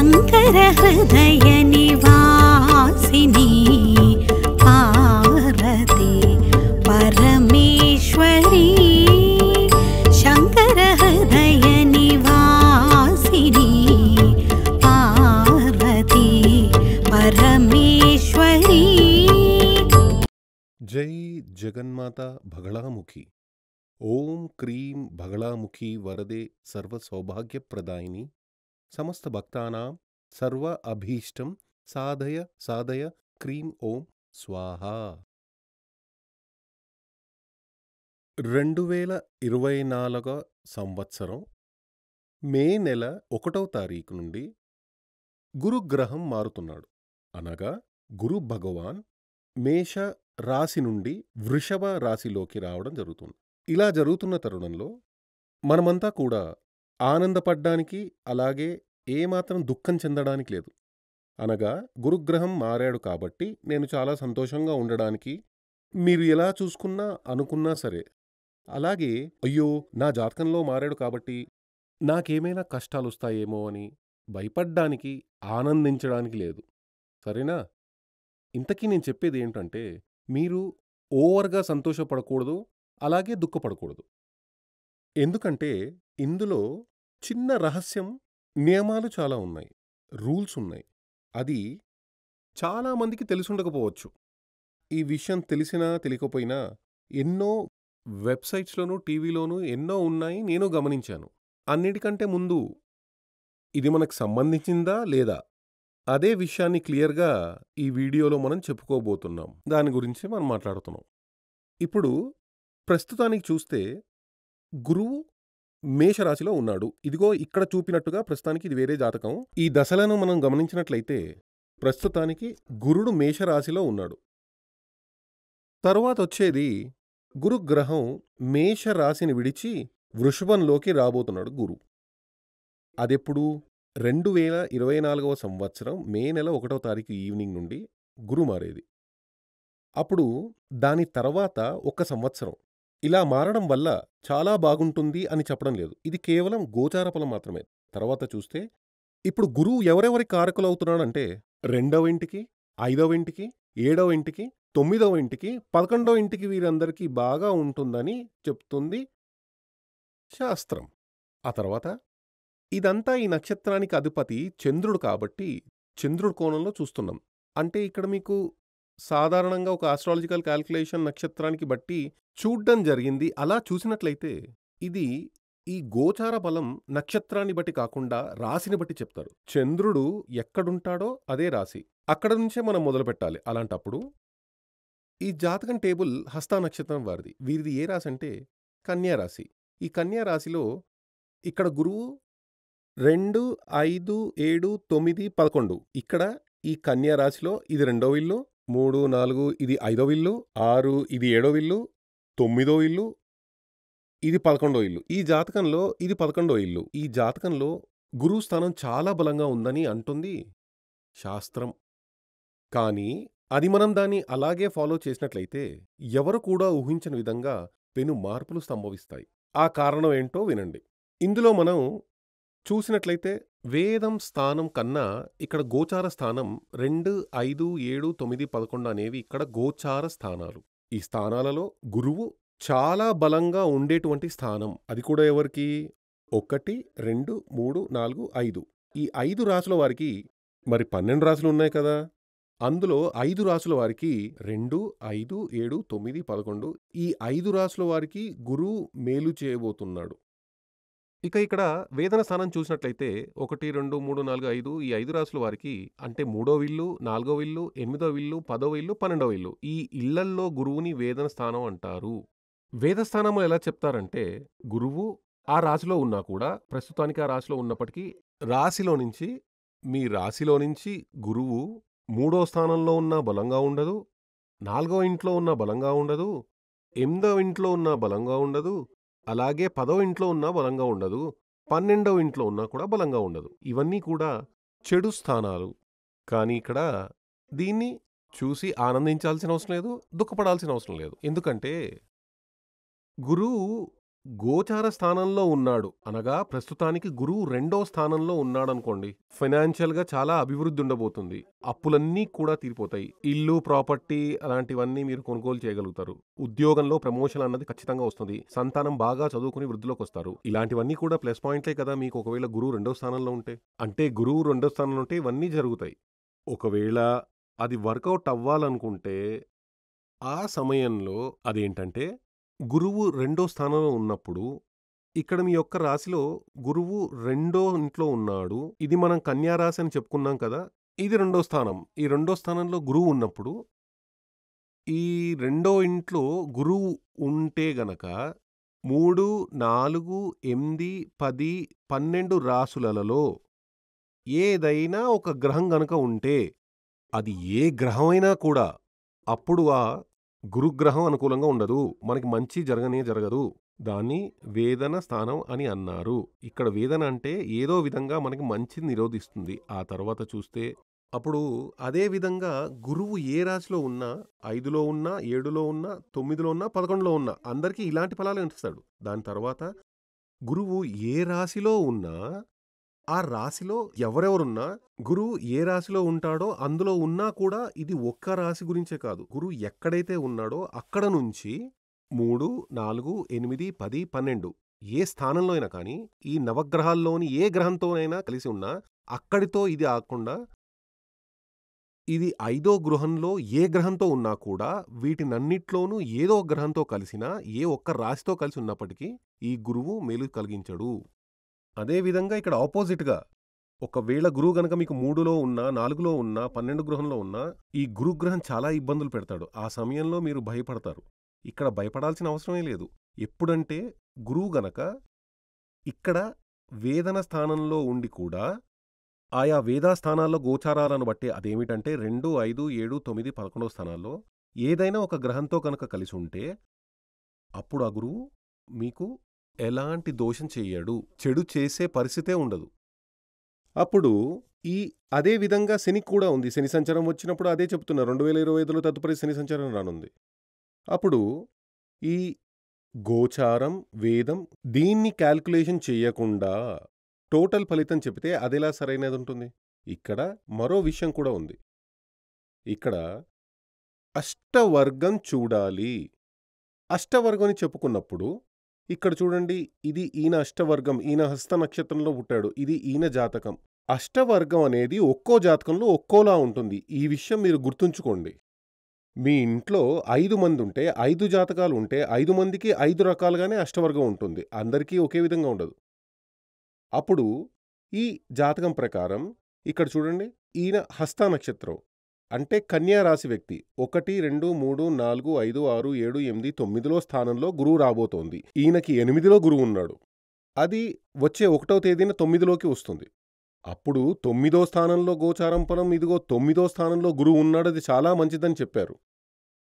शंकर हृदय निवासिनी पार्वती परमेश्वरी शंकर हृदय निवासिनी पार्वती परमेश्वरी। जय जगन्माता भगलामुखी। ओम क्रीं भगलामुखी वरदे सर्व सौभाग्य प्रदायिनी समस्त भक्तानां सर्व अभीष्टं साधय साधय क्रीं ओम स्वाहा। 2024 సంవత్సరం మే నెల 1వ తారీఖు నుండి గురుగ్రహం మారుతున్నాడు. అనగా గురు భగవాన్ మేష రాశి నుండి వృషభ రాశిలోకి రావడం జరుగుతుంది. ఇలా జరుగుతున్న తరుణంలో మనమంతా కూడా ఆనందపడ్డానికి, అలాగే ఏమాత్రం దుఃఖం చెందడానికి లేదు. అనగా గురుగ్రహం మారాడు కాబట్టి నేను చాలా సంతోషంగా ఉండడానికి, మీరు ఎలా చూసుకున్నా అనుకున్నా సరే, అలాగే అయ్యో నా జాతకంలో మారాడు కాబట్టి నాకేమైనా కష్టాలొస్తాయేమో అని భయపడ్డానికి, ఆనందించడానికి లేదు. సరేనా? ఇంతకీ నేను చెప్పేది ఏంటంటే, మీరు ఓవర్గా సంతోషపడకూడదు, అలాగే దుఃఖపడకూడదు. ఎందుకంటే ఇందులో చిన్న రహస్యం, నియమాలు చాలా ఉన్నాయి, రూల్స్ ఉన్నాయి. అది చాలామందికి తెలిసుండకపోవచ్చు. ఈ విషయం తెలిసినా తెలియకపోయినా ఎన్నో వెబ్సైట్స్లోనూ టీవీలోనూ ఎన్నో ఉన్నాయి, నేను గమనించాను. అన్నిటికంటే ముందు ఇది మనకు సంబంధించిందా లేదా అదే విషయాన్ని క్లియర్గా ఈ వీడియోలో మనం చెప్పుకోబోతున్నాం. దాని గురించి మనం మాట్లాడుతున్నాం. ఇప్పుడు ప్రస్తుతానికి చూస్తే గురువు మేషరాశిలో ఉన్నాడు. ఇదిగో ఇక్కడ చూపినట్టుగా ప్రస్తుతానికి ఇది వేరే జాతకం. ఈ దశలను మనం గమనించినట్లయితే ప్రస్తుతానికి గురుడు మేషరాశిలో ఉన్నాడు. తరువాత వచ్చేది గురుగ్రహం మేషరాశిని విడిచి వృషభంలోకి రాబోతున్నాడు గురు. అదెప్పుడు? 2024 సంవత్సరం మే నెల 1వ తారీఖు ఈవినింగ్ నుండి గురు మారేది. అప్పుడు దాని తర్వాత 1 సంవత్సరం ఇలా మారడం వల్ల చాలా బాగుంటుంది అని చెప్పడం లేదు. ఇది కేవలం గోచార ఫలం మాత్రమే. తర్వాత చూస్తే ఇప్పుడు గురువు ఎవరెవరి కారకులు అవుతున్నాడంటే 2వ ఇంటికి, 5వ ఇంటికి, 7వ ఇంటికి, 9వ ఇంటికి, 11వ ఇంటికి వీరందరికీ బాగా ఉంటుందని చెప్తుంది శాస్త్రం. ఆ తర్వాత ఇదంతా ఈ నక్షత్రానికి అధిపతి చంద్రుడు కాబట్టి చంద్రుడి కోణంలో చూస్తున్నాం. అంటే ఇక్కడ మీకు సాధారణంగా ఒక ఆస్ట్రాలజికల్ క్యాల్కులేషన్ నక్షత్రానికి బట్టి చూడ్డం జరిగింది. అలా చూసినట్లయితే ఇది ఈ గోచార బలం నక్షత్రాన్ని బట్టి కాకుండా రాశిని బట్టి చెప్తారు. చంద్రుడు ఎక్కడుంటాడో అదే రాశి, అక్కడ నుంచే మనం మొదలు పెట్టాలి. అలాంటప్పుడు ఈ జాతకం టేబుల్ హస్త నక్షత్రం వారిది. వీరిది ఏ రాశి అంటే కన్యా రాశి. ఈ కన్యా రాశిలో ఇక్కడ గురువు 2, 5, 7, 9, 11 ఇక్కడ ఈ కన్యా రాశిలో ఇది 2వ ఇల్లు, 3, 4 ఇది 5వ ఇల్లు, 6 ఇది 7వ ఇల్లు, 9వ ఇల్లు, ఇది 11వ ఇల్లు. ఈ జాతకంలో ఇది 11వ ఇల్లు. ఈ జాతకంలో గురువు స్థానం చాలా బలంగా ఉందని అంటుంది శాస్త్రం. కానీ అది మనం దాన్ని అలాగే ఫాలో చేసినట్లయితే ఎవరు కూడా ఊహించని విధంగా పెను మార్పులు సంభవిస్తాయి. ఆ కారణం ఏంటో వినండి. ఇందులో మనం చూసినట్లయితే వేదం స్థానం కన్నా ఇక్కడ గోచార స్థానం 2, 5, 7, 9, 11 అనేవి ఇక్కడ గోచార స్థానాలు. ఈ స్థానాలలో గురువు చాలా బలంగా ఉండేటువంటి స్థానం. అది కూడా ఎవరికి? 1, 2, 3, 4, 5 ఈ 5 రాసుల వారికి మరి 12 రాసులు ఉన్నాయి కదా. అందులో 5 రాసుల వారికి 2, 5, 7, 9, 11 ఈ 5 రాసుల వారికి గురువు మేలు చేయబోతున్నాడు. ఇక ఇక్కడ వేదన స్థానం చూసినట్లయితే 1, 2, 3, 4, 5 ఈ 5 రాసుల వారికి అంటే 3వ ఇల్లు, 4వ ఇల్లు, 8వ ఇల్లు, 10వ ఇల్లు, 12వ ఇల్లు ఈ ఇళ్లల్లో గురువుని వేదన స్థానం అంటారు. వేద స్థానంలో ఎలా చెప్తారంటే గురువు ఆ రాశిలో ఉన్నా కూడా, ప్రస్తుతానికి ఆ రాశిలో ఉన్నప్పటికీ రాశిలో నుంచి మీ రాశిలో నుంచి గురువు 3వ స్థానంలో ఉన్న బలంగా ఉండదు, 4వ ఇంట్లో ఉన్న బలంగా ఉండదు, 8వ ఇంట్లో ఉన్న బలంగా ఉండదు, అలాగే 10వ ఇంట్లో ఉన్నా బలంగా ఉండదు, 12వ ఇంట్లో ఉన్నా కూడా బలంగా ఉండదు. ఇవన్నీ కూడా చెడు స్థానాలు. కానీ ఇక్కడ దీన్ని చూసి ఆనందించాల్సిన అవసరం లేదు, దుఃఖపడాల్సిన అవసరం లేదు. ఎందుకంటే గురువు గోచార స్థానంలో ఉన్నాడు అనగా ప్రస్తుతానికి గురువు 2వ స్థానంలో ఉన్నాడనుకోండి. ఫైనాన్షియల్‌గా చాలా అభివృద్ధి ఉండబోతుంది. అప్పులన్నీ కూడా తీరిపోతాయి. ఇల్లు, ప్రాపర్టీ అలాంటివన్నీ మీరు కొనుగోలు చేయగలుగుతారు. ఉద్యోగంలో ప్రమోషన్ అన్నది ఖచ్చితంగా వస్తుంది. సంతానం బాగా చదువుకుని వృద్ధిలోకొస్తారు. ఇలాంటివన్నీ కూడా ప్లస్ పాయింట్లే కదా మీకు ఒకవేళ గురువు 2వ స్థానంలో ఉంటే. అంటే గురువు 2వ స్థానంలో ఉంటే ఇవన్నీ జరుగుతాయి. ఒకవేళ అది వర్కౌట్ అవ్వాలనుకుంటే ఆ సమయంలో అదేంటంటే గురువు 2వ స్థానంలో ఉన్నప్పుడు ఇక్కడ మీ యొక్క రాశిలో గురువు 2వ ఇంట్లో ఉన్నాడు. ఇది మనం కన్యా రాశి అని చెప్పుకున్నాం కదా! ఇది 2వ స్థానం. ఈ 2వ స్థానంలో గురువు ఉన్నప్పుడు ఈ 2వ ఇంట్లో గురువు ఉంటే గనక 3, 4, 8, 10, 12 రాసులలో ఏదైనా ఒక గ్రహం గనక ఉంటే అది ఏ గ్రహమైనా కూడా అప్పుడు ఆ గురుగ్రహం అనుకూలంగా ఉండదు. మనకి మంచి జరగనే జరగదు. దాన్ని వేదన స్థానం అని అన్నారు. ఇక్కడ వేదన అంటే ఏదో విధంగా మనకి మంచిని నిరోధిస్తుంది. ఆ తర్వాత చూస్తే అప్పుడు అదే విధంగా గురువు ఏ రాశిలో ఉన్నా 5లో ఉన్నా, 7లో ఉన్నా, 9లో ఉన్నా, 11లో ఉన్నా అందరికీ ఇలాంటి ఫలాలే ఇస్తాడు. దాని తర్వాత గురువు ఏ రాశిలో ఉన్నా ఆ రాశిలో ఎవరెవరున్నా గురువు ఏ రాశిలో ఉంటాడో అందులో ఉన్నా కూడా ఇది ఒక్క రాశి గురించే కాదు. గురువు ఎక్కడైతే ఉన్నాడో అక్కడ నుంచి 3, 4, 8, 10, 12 ఏ స్థానంలో అయినా కానీ ఈ నవగ్రహాల్లోని ఏ గ్రహంతోనైనా కలిసి ఉన్నా అక్కడితో ఇది ఆగకుండా ఇది 5వ గృహంలో ఏ గ్రహంతో ఉన్నా కూడా వీటినన్నిట్లోనూ ఏదో ఒక గ్రహంతో కలిసినా ఏ ఒక్క రాశితో కలిసి ఉన్నప్పటికీ ఈ గురువు మేలు కలిగించడు. అదే విధంగా ఇక్కడ ఆపోజిట్‌గా ఒకవేళ గురువు గనక మీకు 3లో ఉన్నా, 4లో ఉన్నా, 12 గృహంలో ఉన్నా ఈ గురుగ్రహం చాలా ఇబ్బందులు పెడతాడు. ఆ సమయంలో మీరు భయపడతారు. ఇక్కడ భయపడాల్సిన అవసరమే లేదు. ఎప్పుడంటే గురువు గనక ఇక్కడ వేదన స్థానంలో ఉండి కూడా ఆయా వేదా స్థానాల్లో గోచారాలను బట్టి అదేమిటంటే 2, 5, 7, 9, 11 స్థానాల్లో ఏదైనా ఒక గ్రహంతో కనుక కలిసి ఉంటే అప్పుడు ఆ గురువు మీకు ఎలాంటి దోషం చెయ్యడు. చెడు చేసే పరిస్థితే ఉండదు. అప్పుడు ఈ అదే విధంగా శనికి కూడా ఉంది. శని సంచారం వచ్చినప్పుడు అదే చెప్తున్నా 2025లో తదుపరి శని సంచారం రానుంది. అప్పుడు ఈ గోచారం, వేదం దీన్ని కాలిక్యులేషన్ చెయ్యకుండా టోటల్ ఫలితం చెబితే అదెలా సరైనదుంటుంది? ఇక్కడ మరో విషయం కూడా ఉంది. ఇక్కడ అష్టవర్గం చూడాలి. అష్టవర్గం అని చెప్పుకున్నప్పుడు ఇక్కడ చూడండి ఇది ఈయన అష్టవర్గం. ఈయన హస్త నక్షత్రంలో పుట్టాడు. ఇది ఈయన జాతకం. అష్టవర్గం అనేది ఒక్కో జాతకంలో ఒక్కోలా ఉంటుంది. ఈ విషయం మీరు గుర్తుంచుకోండి. మీ ఇంట్లో 5 మందుంటే 5 జాతకాలు ఉంటే 5 మందికి 5 రకాలుగానే అష్టవర్గం ఉంటుంది. అందరికీ ఒకే విధంగా ఉండదు. అప్పుడు ఈ జాతకం ప్రకారం ఇక్కడ చూడండి ఈయన హస్త నక్షత్రం అంటే కన్యా రాశి వ్యక్తి 1, 2, 3, 4, 5, 6, 7, 8, 9లో స్థానంలో గురువు రాబోతోంది. ఈయనకి 8లో గురువు ఉన్నాడు. అది వచ్చే 1వ తేదీన 9లోకి వస్తుంది. అప్పుడు 9వ స్థానంలో గోచారం ఫలం ఇదిగో 9వ స్థానంలో గురువు ఉన్నాడు. అది చాలా మంచిదని చెప్పారు.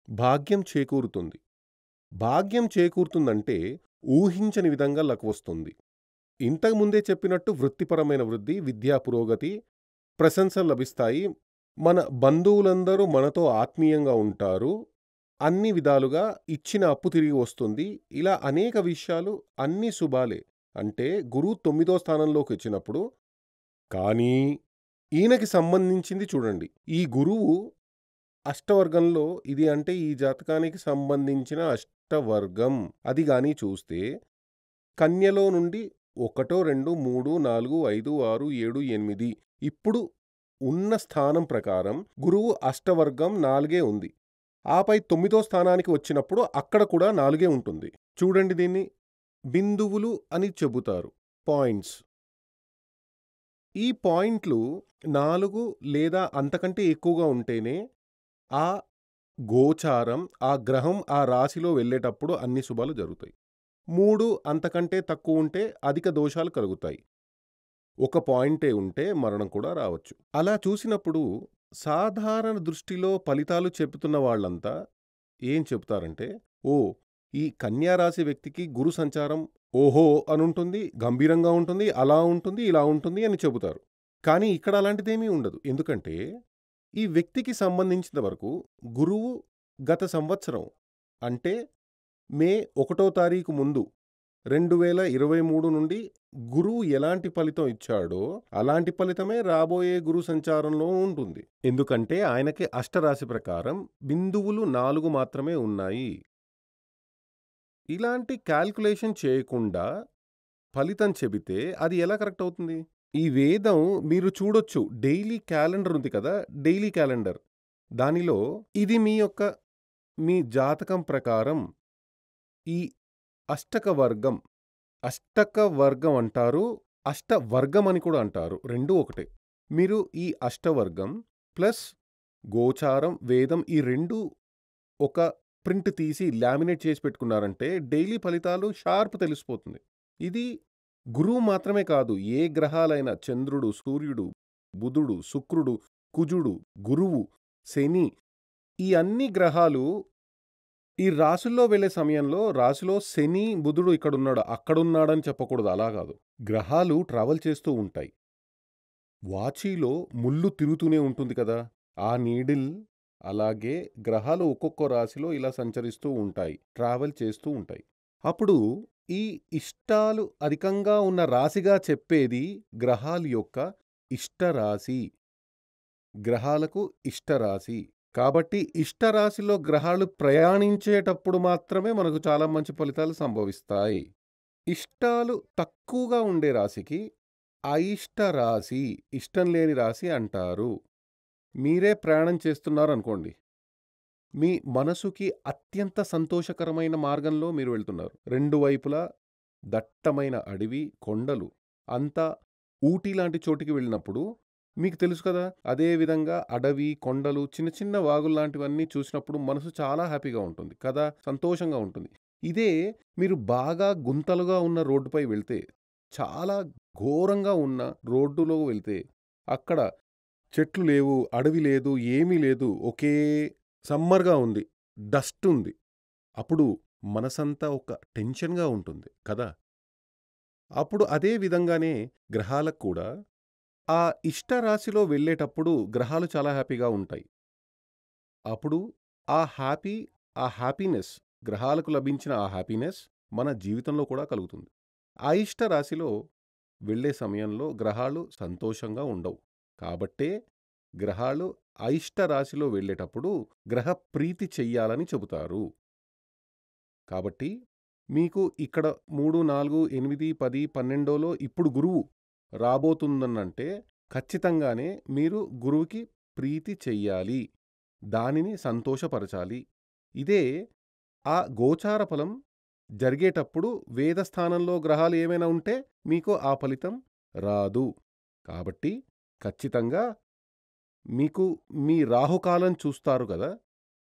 భాగ్యం చేకూరుతుంది. భాగ్యం చేకూరుతుందంటే ఊహించని విధంగా లక్ వస్తుంది. ఇంతకు ముందే చెప్పినట్టు వృత్తిపరమైన వృద్ధి, విద్యా పురోగతి, ప్రశంసలు లభిస్తాయి. మన బంధువులందరూ మనతో ఆత్మీయంగా ఉంటారు. అన్ని విధాలుగా ఇచ్చిన అప్పు తిరిగి వస్తుంది. ఇలా అనేక విషయాలు అన్నీ శుభాలే. అంటే గురువు 9వ స్థానంలోకి వచ్చినప్పుడు కానీ ఈయనకి సంబంధించింది చూడండి. ఈ గురువు అష్టవర్గంలో ఇది అంటే ఈ జాతకానికి సంబంధించిన అష్టవర్గం అది గాని చూస్తే కన్యలో నుండి 1, 2, 3, 4, 5, 6, 7, 8 ఇప్పుడు ఉన్న స్థానం ప్రకారం గురువు అష్టవర్గం 4 ఉంది. ఆపై 9వ స్థానానికి వచ్చినప్పుడు అక్కడ కూడా 4 ఉంటుంది. చూడండి దీన్ని బిందువులు అని చెబుతారు. పాయింట్స్. ఈ పాయింట్లు 4 లేదా అంతకంటే ఎక్కువగా ఉంటేనే ఆ గోచారం, ఆ గ్రహం ఆ రాశిలో వెళ్ళేటప్పుడు అన్ని శుభాలు జరుగుతాయి. 3 అంతకంటే తక్కువ ఉంటే అధిక దోషాలు కలుగుతాయి. ఒక పాయింటే ఉంటే మరణం కూడా రావచ్చు. అలా చూసినప్పుడు సాధారణ దృష్టిలో ఫలితాలు చెబుతున్న వాళ్ళంతా ఏం చెబుతారంటే ఈ కన్యా రాశి వ్యక్తికి గురు సంచారం ఓహో అనుంటుంది, గంభీరంగా ఉంటుంది, అలా ఉంటుంది, ఇలా ఉంటుంది అని చెబుతారు. కానీ ఇక్కడ అలాంటిదేమీ ఉండదు. ఎందుకంటే ఈ వ్యక్తికి సంబంధించిన వరకు గురువు గత సంవత్సరం అంటే మే 1వ తారీఖు ముందు 2023 నుండి గురువు ఎలాంటి ఫలితం ఇచ్చాడో అలాంటి ఫలితమే రాబోయే గురు సంచారంలో ఉంటుంది. ఎందుకంటే ఆయనకి అష్టరాశి ప్రకారం బిందువులు 4 మాత్రమే ఉన్నాయి. ఇలాంటి క్యాల్కులేషన్ చేయకుండా ఫలితం చెబితే అది ఎలా కరెక్ట్ అవుతుంది? ఈ వేదం మీరు చూడొచ్చు, డైలీ క్యాలెండర్ ఉంది కదా, డైలీ క్యాలెండర్. దానిలో ఇది మీ జాతకం ప్రకారం ఈ అష్టక వర్గం అంటారు, అష్టవర్గం అని కూడా అంటారు. రెండూ ఒకటే. మీరు ఈ అష్టవర్గం ప్లస్ గోచారం, వేదం ఈ రెండు ఒక ప్రింట్ తీసి లామినేట్ చేసి పెట్టుకున్నారంటే డైలీ ఫలితాలు షార్ప్ తెలిసిపోతుంది. ఇది గురువు మాత్రమే కాదు, ఏ గ్రహాలైన చంద్రుడు, సూర్యుడు, బుధుడు, శుక్రుడు, కుజుడు, గురువు, శని, ఈ అన్ని గ్రహాలు ఈ రాశుల్లో వెళ్ళే సమయంలో రాశిలో శని, బుధుడు ఇక్కడున్నాడు, అక్కడున్నాడని చెప్పకూడదు. అలా కాదు. గ్రహాలు ట్రావెల్ చేస్తూ ఉంటాయి. వాచీలో ముళ్ళు తిరుగుతూనే ఉంటుంది కదా, ఆ నీడిల్ అలాగే గ్రహాలు ఒక్కొక్క రాశిలో ఇలా సంచరిస్తూ ఉంటాయి, ట్రావెల్ చేస్తూ ఉంటాయి. అప్పుడు ఈ ఇష్టాలు అధికంగా ఉన్న రాశిగా చెప్పేది గ్రహాల యొక్క ఇష్టరాశి. గ్రహాలకు ఇష్టరాశి. కాబట్టి ఇష్టరాశిలో గ్రహాలు ప్రయాణించేటప్పుడు మాత్రమే మనకు చాలా మంచి ఫలితాలు సంభవిస్తాయి. ఇష్టాలు తక్కువగా ఉండే రాశికి అయిష్ట రాశి, ఇష్టం లేని రాశి అంటారు. మీరే ప్రయాణం చేస్తున్నారు అనుకోండి, మీ మనసుకి అత్యంత సంతోషకరమైన మార్గంలో మీరు వెళ్తున్నారు. రెండు వైపులా దట్టమైన అడవి, కొండలు, అంతా ఊటీ లాంటి చోటికి వెళ్ళినప్పుడు మీకు తెలుసు కదా, అదే విధంగా అడవి, కొండలు, చిన్న చిన్న వాగుల్లాంటివన్నీ చూసినప్పుడు మనసు చాలా హ్యాపీగా ఉంటుంది కదా, సంతోషంగా ఉంటుంది. ఇదే మీరు బాగా గుంతలుగా ఉన్న రోడ్డుపై వెళ్తే, చాలా ఘోరంగా ఉన్న రోడ్డులో వెళ్తే, అక్కడ చెట్లు లేవు, అడవి లేదు, ఏమీ లేదు, ఒకే సమ్మర్గా ఉంది, డస్ట్ ఉంది. అప్పుడు మనసంతా ఒక టెన్షన్గా ఉంటుంది కదా. అప్పుడు అదే విధంగానే గ్రహాలకు కూడా ఆ ఇష్టరాశిలో వెళ్ళేటప్పుడు గ్రహాలు చాలా హ్యాపీగా ఉంటాయి. అప్పుడు ఆ హ్యాపీనెస్, గ్రహాలకు లభించిన ఆ హ్యాపీనెస్ మన జీవితంలో కూడా కలుగుతుంది. అయిష్ట రాశిలో వెళ్ళే సమయంలో గ్రహాలు సంతోషంగా ఉండవు. కాబట్టే గ్రహాలు అయిష్ట రాశిలో వెళ్ళేటప్పుడు గ్రహ ప్రీతి చెయ్యాలని చెబుతారు. కాబట్టి మీకు ఇక్కడ 3, 4, 8, 10, 12లో ఇప్పుడు గురువు రాబోతుందనంటే ఖచ్చితంగానే మీరు గురువుకి ప్రీతి చెయ్యాలి, దానిని సంతోషపరచాలి. ఇదే ఆ గోచార ఫలం జరిగేటప్పుడు వేదస్థానంలో గ్రహాలు ఏమైనా ఉంటే మీకు ఆ ఫలితం రాదు. కాబట్టి ఖచ్చితంగా మీకు మీ రాహుకాలం చూస్తారు కదా,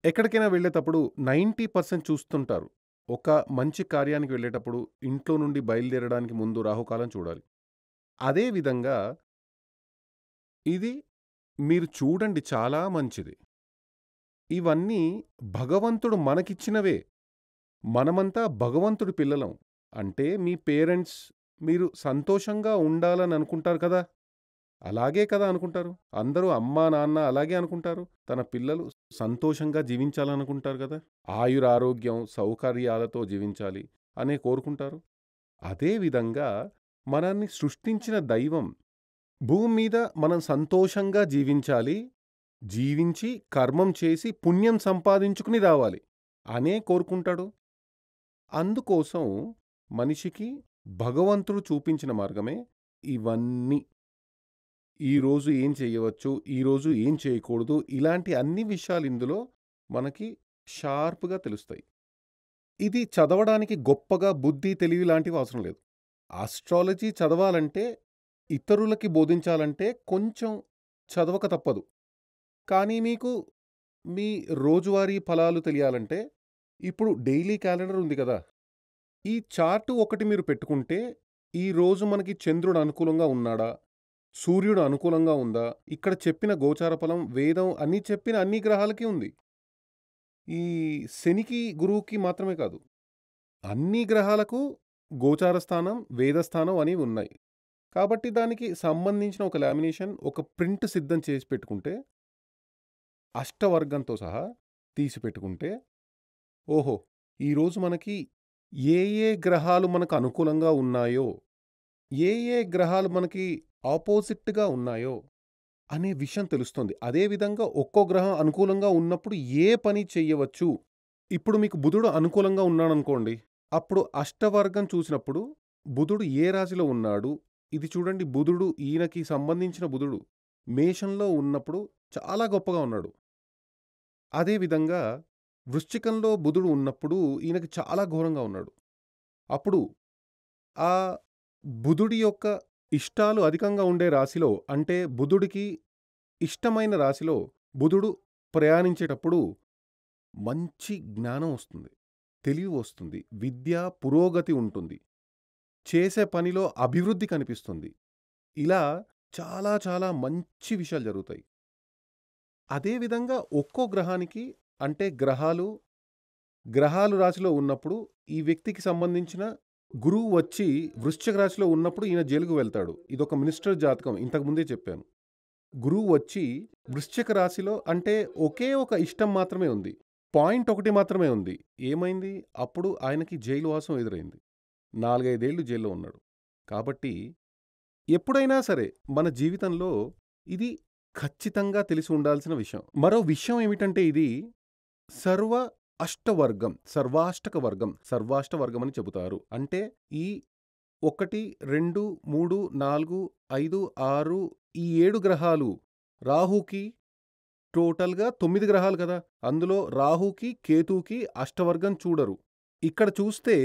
ఎక్కడికైనా వెళ్ళేటప్పుడు 90% చూస్తుంటారు. ఒక మంచి కార్యానికి వెళ్ళేటప్పుడు ఇంట్లో నుండి బయలుదేరడానికి ముందు రాహుకాలం చూడాలి. అదే విధంగా ఇది మీరు చూడండి, చాలా మంచిది. ఇవన్నీ భగవంతుడు మనకిచ్చినవే. మనమంతా భగవంతుడి పిల్లలం. అంటే మీ పేరెంట్స్ మీరు సంతోషంగా ఉండాలని అనుకుంటారు కదా, అలాగే కదా అనుకుంటారు. అందరూ అమ్మా, నాన్న అలాగే అనుకుంటారు. తన పిల్లలు సంతోషంగా జీవించాలనుకుంటారు కదా, ఆయురారోగ్యం, సౌకర్యాలతో జీవించాలి అనే కోరుకుంటారు. అదే విధంగా మనల్ని సృష్టించిన దైవం భూమి మీద మనం సంతోషంగా జీవించాలి, జీవించి కర్మం చేసి పుణ్యం సంపాదించుకుని రావాలి అనే కోరుకుంటాడు. అందుకోసం మనిషికి భగవంతుడు చూపించిన మార్గమే ఇవన్నీ. ఈరోజు ఏం చేయవచ్చు, ఈరోజు ఏం చేయకూడదు, ఇలాంటి అన్ని విషయాలు ఇందులో మనకి షార్ప్గా తెలుస్తాయి. ఇది చదవడానికి గొప్పగా బుద్ధి, తెలివి లాంటివి అవసరం లేదు. ఆస్ట్రాలజీ చదవాలంటే, ఇతరులకి బోధించాలంటే కొంచెం చదవక తప్పదు. కానీ మీకు మీ రోజువారీ ఫలాలు తెలియాలంటే ఇప్పుడు డైలీ క్యాలెండర్ ఉంది కదా, ఈ చార్టు ఒకటి మీరు పెట్టుకుంటే ఈరోజు మనకి చంద్రుడు అనుకూలంగా ఉన్నాడా, సూర్యుడు అనుకూలంగా ఉందా, ఇక్కడ చెప్పిన గోచార ఫలం, వేదం అన్నీ చెప్పిన అన్ని గ్రహాలకి ఉంది. ఈ శనికి, గురువుకి మాత్రమే కాదు, అన్ని గ్రహాలకు గోచార స్థానం, వేదస్థానం అని ఉన్నాయి. కాబట్టి దానికి సంబంధించిన ఒక లామినేషన్, ఒక ప్రింట్ సిద్ధం చేసి పెట్టుకుంటే, అష్టవర్గంతో సహా తీసి పెట్టుకుంటే, ఓహో ఈరోజు మనకి ఏ ఏ గ్రహాలు మనకు అనుకూలంగా ఉన్నాయో, ఏ ఏ గ్రహాలు మనకి ఆపోజిట్‌గా ఉన్నాయో అనే విషయం తెలుస్తుంది. అదేవిధంగా ఒక్కో గ్రహం అనుకూలంగా ఉన్నప్పుడు ఏ పని చెయ్యవచ్చు. ఇప్పుడు మీకు బుధుడు అనుకూలంగా ఉన్నాడనుకోండి. అప్పుడు అష్టవర్గం చూసినప్పుడు బుధుడు ఏ రాశిలో ఉన్నాడు? ఇది చూడండి, బుధుడు ఈయనకి సంబంధించిన బుధుడు మేషంలో ఉన్నప్పుడు చాలా గొప్పగా ఉన్నాడు. అదేవిధంగా వృశ్చికంలో బుధుడు ఉన్నప్పుడు ఈయనకి చాలా ఘోరంగా ఉన్నాడు. అప్పుడు ఆ బుధుడి యొక్క ఇష్టాలు అధికంగా ఉండే రాశిలో, అంటే బుధుడికి ఇష్టమైన రాశిలో బుధుడు ప్రయాణించేటప్పుడు మంచి జ్ఞానం వస్తుంది. తెలివి వస్తుంది. విద్య పురోగతి ఉంటుంది. చేసే పనిలో అభివృద్ధి కనిపిస్తుంది. ఇలా చాలా చాలా మంచి విషయాలు జరుగుతాయి. అదేవిధంగా ఒక్కో గ్రహానికి, అంటే గ్రహాలు రాశిలో ఉన్నప్పుడు ఈ వ్యక్తికి సంబంధించిన గురువు వచ్చి వృశ్చిక రాశిలో ఉన్నప్పుడు ఈయన జైలుకు వెళ్తాడు. ఇదొక మినిస్టర్ జాతకం, ఇంతకు ముందే చెప్పాను. గురువు వచ్చి వృశ్చిక రాశిలో, అంటే ఒకే ఒక ఇష్టం మాత్రమే ఉంది. పాయింట్ ఒకటి మాత్రమే ఉంది. ఏమైంది? అప్పుడు ఆయనకి జైలు వాసం ఎదురైంది. 4, 5 ఏళ్ళు జైల్లో ఉన్నాడు. కాబట్టి ఎప్పుడైనా సరే మన జీవితంలో ఇది ఖచ్చితంగా తెలిసి ఉండాల్సిన విషయం. మరో విషయం ఏమిటంటే, ఇది సర్వ అష్టవర్గం, సర్వాష్టవర్గం అని చెబుతారు. అంటే ఈ 1, 2, 3, 4, 5, 6 ఈ 7 గ్రహాలు రాహుకి టోటల్‌గా 9 గ్రహాలు కదా! అందులో రాహుకి, కేతువుకి అష్టవర్గం చూడరు. ఇక్కడ చూస్తే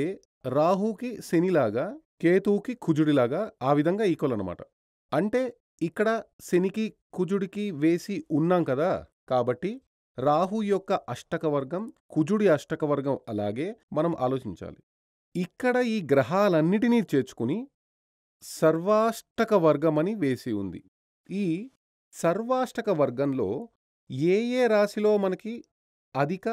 రాహుకి శనిలాగా, కేతువుకి కుజుడిలాగా ఆ విధంగా ఈక్వల్ అనమాట. అంటే ఇక్కడ శనికి, కుజుడికి వేసి ఉన్నాం కదా! కాబట్టి రాహు యొక్క అష్టక వర్గం, కుజుడి అష్టక వర్గం అలాగే మనం ఆలోచించాలి. ఇక్కడ ఈ గ్రహాలన్నిటినీ చేర్చుకుని సర్వాష్టక వర్గమని వేసి ఉంది. ఈ సర్వాష్టక వర్గంలో ఏ ఏ రాశిలో మనకి అధిక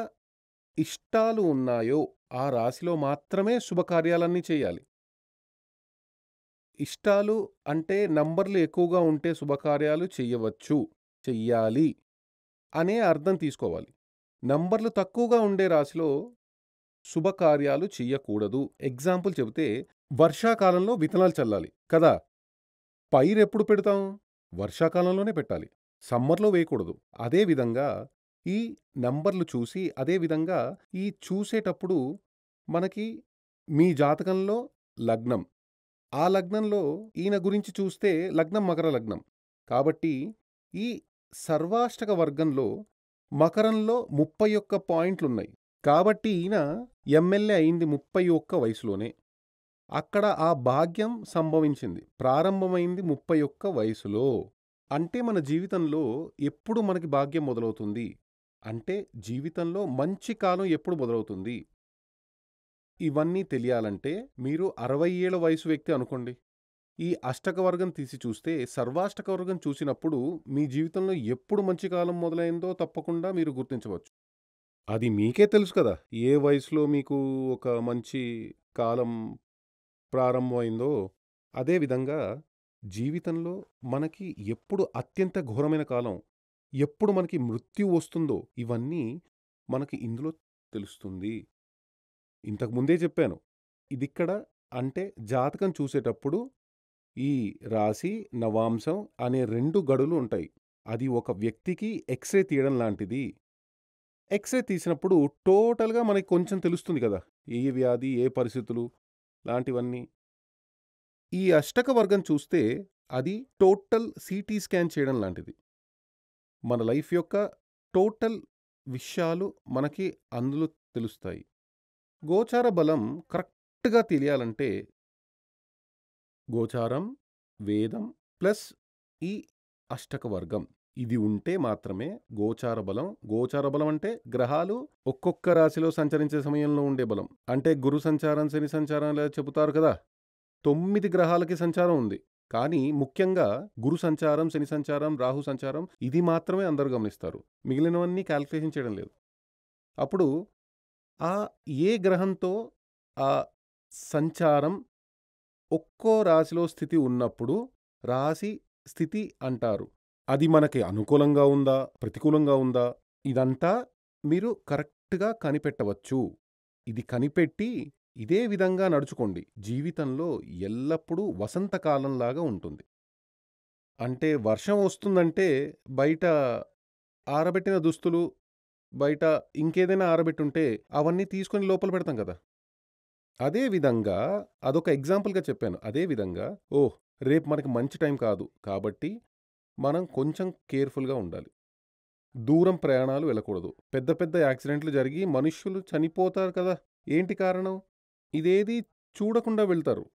ఇష్టాలు ఉన్నాయో ఆ రాశిలో మాత్రమే శుభకార్యాలన్నీ చేయాలి. ఇష్టాలు అంటే నంబర్లు ఎక్కువగా ఉంటే శుభకార్యాలు చెయ్యవచ్చు, చెయ్యాలి అనే అర్థం తీసుకోవాలి. నంబర్లు తక్కువగా ఉండే రాశిలో శుభకార్యాలు చెయ్యకూడదు. ఎగ్జాంపుల్ చెబితే, వర్షాకాలంలో విత్తనాలు చల్లాలి కదా! పైరెప్పుడు పెడతాం? వర్షాకాలంలోనే పెట్టాలి. సమ్మర్‌లో వేయకూడదు. అదేవిధంగా ఈ నంబర్లు చూసి, అదేవిధంగా ఈ చూసేటప్పుడు మనకి మీ జాతకంలో లగ్నం, ఆ లగ్నంలో ఈయన గురించి చూస్తే లగ్నం మకర లగ్నం. కాబట్టి ఈ సర్వాష్టక వర్గంలో మకరంలో 31 పాయింట్లున్నాయి. కాబట్టి ఈయన ఎమ్మెల్యే అయింది 31 వయసులోనే. అక్కడ ఆ భాగ్యం సంభవించింది. ప్రారంభమైంది 31 వయసులో. అంటే మన జీవితంలో ఎప్పుడు మనకి భాగ్యం మొదలవుతుంది? అంటే జీవితంలో మంచి కాలం ఎప్పుడు మొదలవుతుంది? ఇవన్నీ తెలియాలంటే మీరు 60 ఏళ్ల వయసు వ్యక్తి అనుకోండి. ఈ అష్టక వర్గం తీసి చూస్తే, సర్వాష్టక వర్గం చూసినప్పుడు మీ జీవితంలో ఎప్పుడు మంచి కాలం మొదలైందో తప్పకుండా మీరు గుర్తించవచ్చు. అది మీకే తెలుసు కదా! ఏ వయసులో మీకు ఒక మంచి కాలం ప్రారంభమైందో. అదేవిధంగా జీవితంలో మనకి ఎప్పుడు అత్యంత ఘోరమైన కాలం, ఎప్పుడు మనకి మృత్యువు వస్తుందో ఇవన్నీ మనకి ఇందులో తెలుస్తుంది. ఇంతకు ముందే చెప్పాను. ఇదిక్కడ అంటే జాతకం చూసేటప్పుడు ఈ రాశి, నవాంశం అనే 2 గడులు ఉంటాయి. అది ఒక వ్యక్తికి ఎక్స్‌రే తీయడం లాంటిది. ఎక్స్‌రే తీసినప్పుడు టోటల్‌గా మనకి కొంచెం తెలుస్తుంది కదా! ఏ వ్యాధి, ఏ పరిస్థితులు లాంటివన్నీ. ఈ అష్టక వర్గం చూస్తే అది టోటల్ సీటీ స్కాన్ చేయడం లాంటిది. మన లైఫ్ యొక్క టోటల్ విషయాలు మనకి అందులో తెలుస్తాయి. గోచార బలం కరెక్ట్‌గా తెలియాలంటే గోచారం, వేదం ప్లస్ ఈ అష్టక వర్గం ఇది ఉంటే మాత్రమే గోచార బలం. గోచార బలం అంటే గ్రహాలు ఒక్కొక్క రాశిలో సంచరించే సమయంలో ఉండే బలం. అంటే గురు సంచారం, శని సంచారం ఇలా చెబుతారు కదా! 9 గ్రహాలకి సంచారం ఉంది. కానీ ముఖ్యంగా గురు సంచారం, శని సంచారం, రాహు సంచారం ఇది మాత్రమే అందరూ గమనిస్తారు. మిగిలినవన్నీ కాలిక్యులేషన్ చేయడం లేదు. అప్పుడు ఆ ఏ గ్రహంతో ఆ సంచారం ఒక్కో రాశిలో స్థితి ఉన్నప్పుడు రాశి స్థితి అంటారు. అది మనకి అనుకూలంగా ఉందా? ప్రతికూలంగా ఉందా? ఇదంతా మీరు కరెక్ట్‌గా కనిపెట్టవచ్చు. ఇది కనిపెట్టి ఇదే విధంగా నడుచుకోండి. జీవితంలో ఎల్లప్పుడూ వసంతకాలంలాగా ఉంటుంది. అంటే వర్షం వస్తుందంటే బయట ఆరబెట్టిన దుస్తులు, బయట ఇంకేదైనా ఆరబెట్టుంటే అవన్నీ తీసుకొని లోపల పెడతాం కదా! అదే విధంగా అదొక ఎగ్జాంపుల్‌గా చెప్పాను. అదే విధంగా రేపు మనకి మంచి టైం కాదు. కాబట్టి మనం కొంచెం కేర్‌ఫుల్‌గా ఉండాలి. దూరం ప్రయాణాలు వెళ్ళకూడదు. పెద్ద పెద్ద యాక్సిడెంట్లు జరిగి మనుష్యులు చనిపోతారు కదా! ఏంటి కారణం? ఇదేది చూడకుండా వెళ్తారు.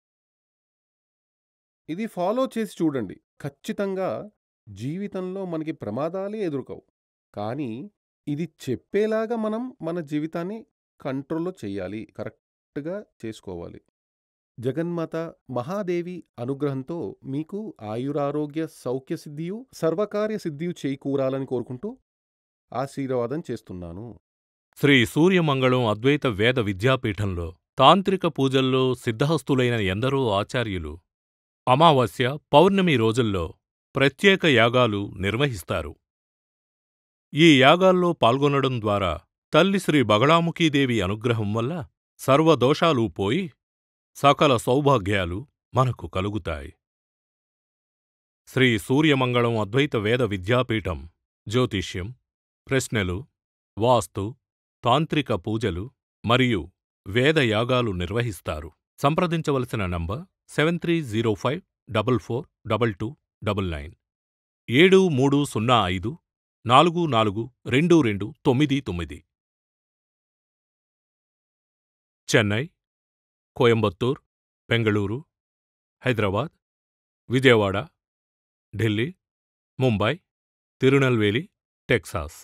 ఇది ఫాలో చేసి చూడండి. ఖచ్చితంగా జీవితంలో మనకి ప్రమాదాలే ఎదురుకవు. కానీ ఇది చెప్పేలాగా మనం మన జీవితాన్ని కంట్రోల్‌లో చెయ్యాలి. కరెక్ట్‌గా చేసుకోవాలి. జగన్మాత మహాదేవి అనుగ్రహంతో మీకు ఆయురారోగ్య సౌఖ్య సిద్ధియు, సర్వకార్య సిద్ధియు చేకూరాలని కోరుకుంటూ ఆశీర్వాదం చేస్తున్నాను. శ్రీ సూర్యమంగళం అద్వైత వేద విద్యాపీఠంలో తాంత్రిక పూజల్లో సిద్ధహస్తులైన ఎందరో ఆచార్యులు అమావాస్య, పౌర్ణమి రోజుల్లో ప్రత్యేక యాగాలు నిర్వహిస్తారు. ఈ యాగాల్లో పాల్గొనడం ద్వారా తల్లి శ్రీ బగళాముఖీదేవి అనుగ్రహం వల్ల సర్వదోషాలూ పోయి సకల సౌభాగ్యాలు మనకు కలుగుతాయి. శ్రీ సూర్యమంగళం అద్వైత వేద విద్యాపీఠం జ్యోతిష్యం, ప్రశ్నలు, వాస్తు, తాంత్రిక పూజలు మరియు వేదయాగాలు నిర్వహిస్తారు. సంప్రదించవలసిన నంబర్ 7305442299 7305442299. చెన్నై, కోయంబత్తూర్, బెంగళూరు, హైదరాబాద్, విజయవాడ, ఢిల్లీ, ముంబై, తిరునల్వేలి, టెక్సాస్.